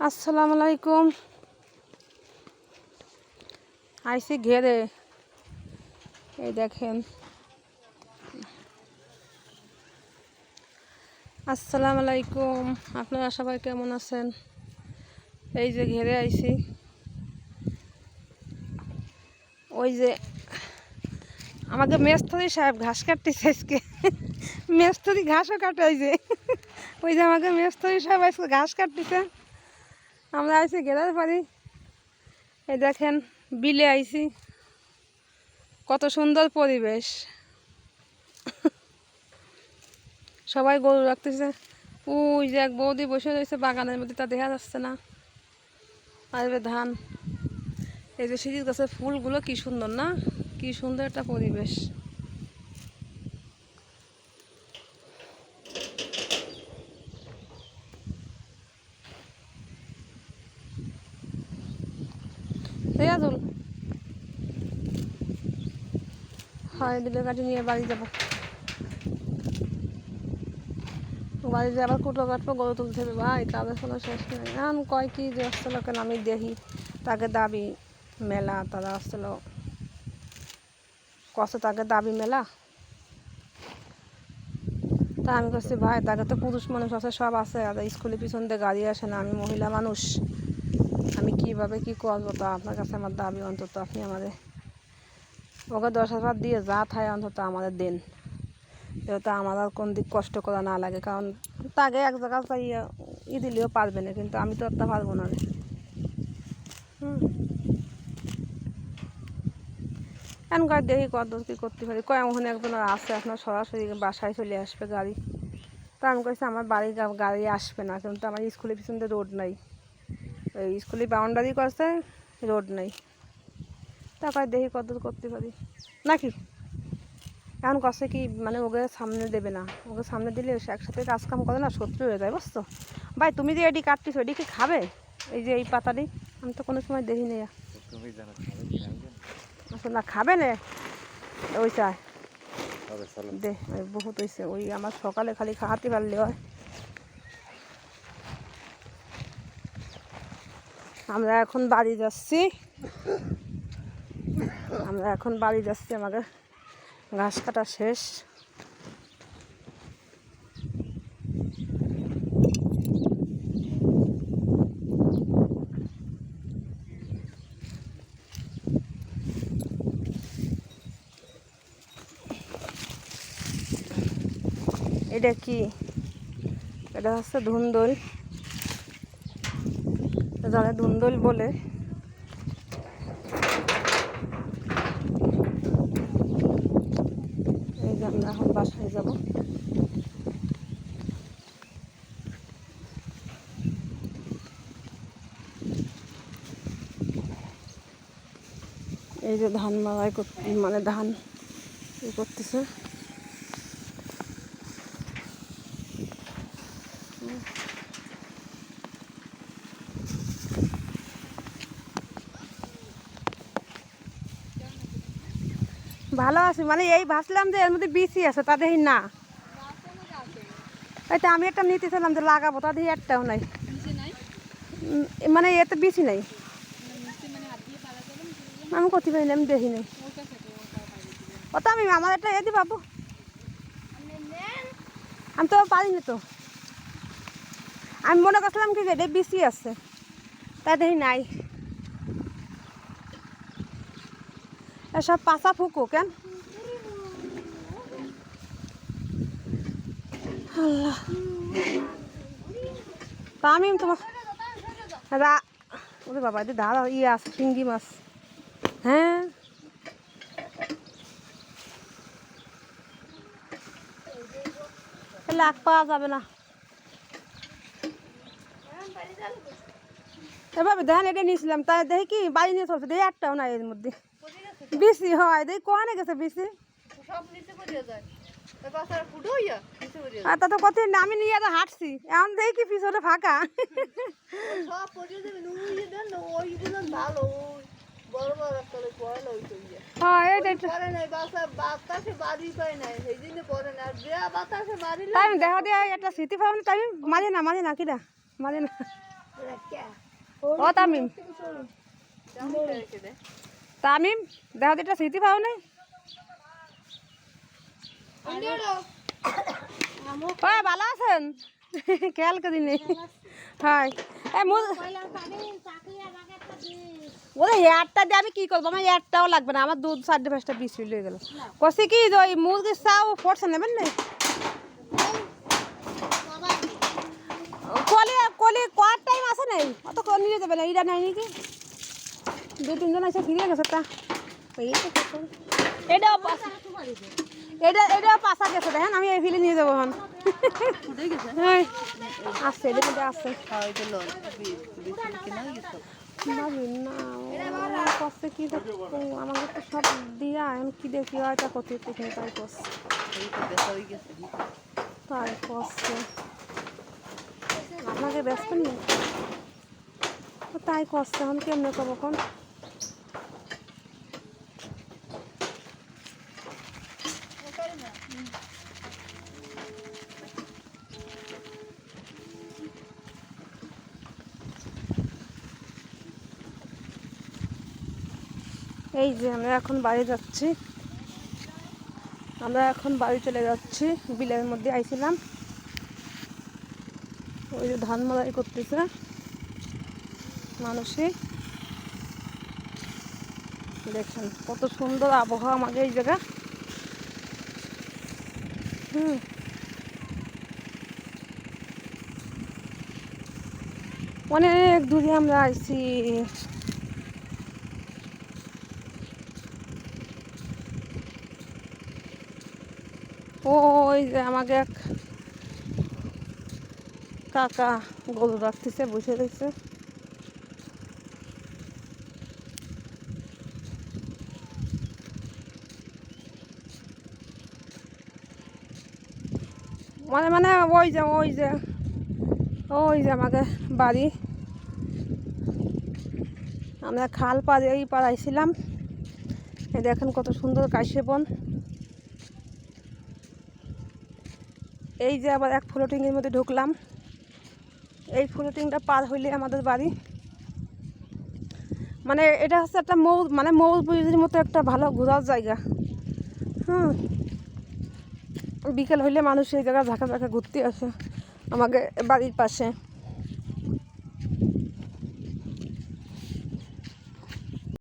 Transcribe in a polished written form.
আসসালামু আলাইকুম। আইসি ঘেরে, এই দেখেন। আসসালামু আলাইকুম, আপনারা সবাই কেমন আছেন? এই যে ঘেরে আইসি, ওই যে আমাকে মেস্তরি সাহেব ঘাস কাটতেছে আজকে। মেস্তরি ঘাসও কাটে, ওই যে আমাকে মেস্তরি সাহেব আজকে ঘাস কাটতেছে। আমরা আইসি ঘেরার পারি। এই দেখেন, বিলে আইসি, কত সুন্দর পরিবেশ। সবাই গরু রাখতেছে। ওই যে এক বৌদি বসে রয়েছে বাগানের মধ্যে, তা দেখা যাচ্ছে না। আর ধান, এই যে সিঁড়ির গাছের ফুলগুলো কি সুন্দর না, কি সুন্দর একটা পরিবেশ। রেয়াজুল, হয় বিলে কাটি নিয়ে বাড়ি যাবো। বাড়িতে আবার কুটো কাটবো, গরু তুলতে হবে। ভাই কাজের কোনো শেষ নেই। এখন কয় কি যে আসছিল, কেন আমি দেখি তাকে দাবি মেলা, তারা আসছিল কষ্ট, তাকে দাবি মেলা। তা আমি কাছে ভাই, তাকে তো পুরুষ মানুষ আছে, সব আছে, আর স্কুলের পিছন দিয়ে গাড়ি আসে না, আমি মহিলা মানুষ, আমি কিভাবে কি করবো? তা আপনার কাছে আমার দাবি, অন্তত আপনি আমাদের ওকে 10,000 দিয়ে যা থায় অন্তত আমাদের দেন, যেহেতু আমার আর কোন দিক কষ্ট করা না লাগে। কারণ তাকে এক জায়গায় চাই দিলেও পারবে না, কিন্তু আমি তো একটা পারবো না। এখন কয় দেখি কত কী করতে পারি। কয় ওখানে একজন আছে, আপনার সরাসরি বাসায় চলে আসবে গাড়ি। তা আমি কইছি আমার বাড়ির গাড়ি আসবে না, কিন্তু আমার স্কুলের পিছন দিয়ে রোড নাই, ওই স্কুলের বাউন্ডারি করছে, রোড নেই। তা কয় দেখি কত করতে পারি নাকি। এখন কষ্ট কি মানে ওকে সামনে দেবে না, ওকে সামনে দিলে একসাথে কাজ কাম করে না, শত্রু হয়ে যায়, বুঝতো ভাই? তুমি যে এটি কাটতেছো, এটি কি খাবে? এই যে এই পাতাটি আমি তো কোনো সময় দেখি নি। আচ্ছা, না খাবে না, ওই চায় দে, বহুত হয়েছে। ওই আমার সকালে খালি খাওয়াতে পারলে হয়। আমরা এখন বাড়ি যাচ্ছি, আমাদের ঘাস কাটা শেষ। এটা কি? এটা হচ্ছে ধুন্দল, যারা ধুন্দল বলে। এই যে আমরা এখন বাসায় যাব। এই যে ধান মাড়াই করতে, মানে ধান করতেছে। ভালো আছি, মানে এই ভাবছিলাম যে এর মধ্যে বিচি আছে, তা দেখি না। এই তো আমি একটা নিতেছিলাম যে লাগাবো, তা দেখি একটাও নাই, মানে এতে বিচি নাই। আমি করতে পারিনি, আমি দেখি নাই। ও তো আমি আমার একটা এদি পাবো, আমি তো পারিনি তো। আমি মনে করছিলাম কি যে এটা বিচি আছে, তা দেখি নাই। এসব পাশা ফুকো কেন? আল্লাহ, তা আমি তোমার ওরে বাবা, এদের দাঁড়া ইয়ে আছে, শিঙ্গি মাছ। হ্যাঁ, লাখ পাওয়া যাবে না এভাবে। ধান এটা নিয়েছিলাম, তাই দেখি কি বাড়ি নিয়ে চলছে, দেখি একটাও নাই এর মধ্যে। বেশি হয়, দেখি কোয়ানে গেছে বেশি। তা তো কত আমি নিয়ে হাঁটছি, এখন দেখি কি পিছনে ফাঁকা। দেখা দেয় একটা স্মৃতি পাবেন, তাই মাঝে না কিনা মাঝে না। ও তামিম, তামিম দেখো তো এটা স্মৃতি পাও নাই? ভালো আছেন? খেয়াল করিনি। হয় ওরে হেয়ারটা দিয়ে আমি কি করবো? আমার হেয়ারটাও লাগবে না, আমার দুধ 4.5টা 20 হয়ে গেল। কষি কি ওই মুরগির চাও পড়ছে নেবেন না? কলি কলি কয়ার টাইম আছে নাই? অত নিয়ে যাবে না, এইটা নাই নাকি? 2-3 জন এসে ফিরে গেছে তা এটাও পাশা গেছে দেখেন, আমি এই ফিলে নিয়ে যাবো এখন। আসছে এদের মধ্যে আসছে না কষ্ট কি আমাকে তো সব দিয়া আমি কি দেখি হয়টা করতে তাই করছে তাই করছে আপনাকে ব্যস্ত নেই তাই করছে এখন কেমনে করবো এখন? এই যে আমরা এখন বাড়ি যাচ্ছি, আমরা এখন বাড়ি চলে যাচ্ছি। বিলের মধ্যে আইছিলাম, ওই যে ধান মাড়াই করতেছে মানুষে। দেখছেন কত সুন্দর আবহাওয়া আমাদের এই জায়গা। অনেক দূরে আমরা আইছি। ওই যে আমাকে এক কাকা গরু রাখতেছে, বসে রয়েছে। মানে মানে ওই যে ওই যে ওই যে আমাদের বাড়ি। আমরা খাল পাড়ে এই পাড়াইছিলাম। এই দেখেন কত সুন্দর কাশে বন। এই যে আবার এক ফ্লোটিংয়ের মধ্যে ঢুকলাম, এই ফ্লোটিংটা পার হইলে আমাদের বাড়ি। মানে এটা হচ্ছে একটা মৌবুঝির মতো একটা ভালো ঘোরার জায়গা। বিকেল হইলে মানুষ এই জায়গা ঝাঁকা ঝাঁকা ঘুরতে আসে আমাকে বাড়ির পাশে।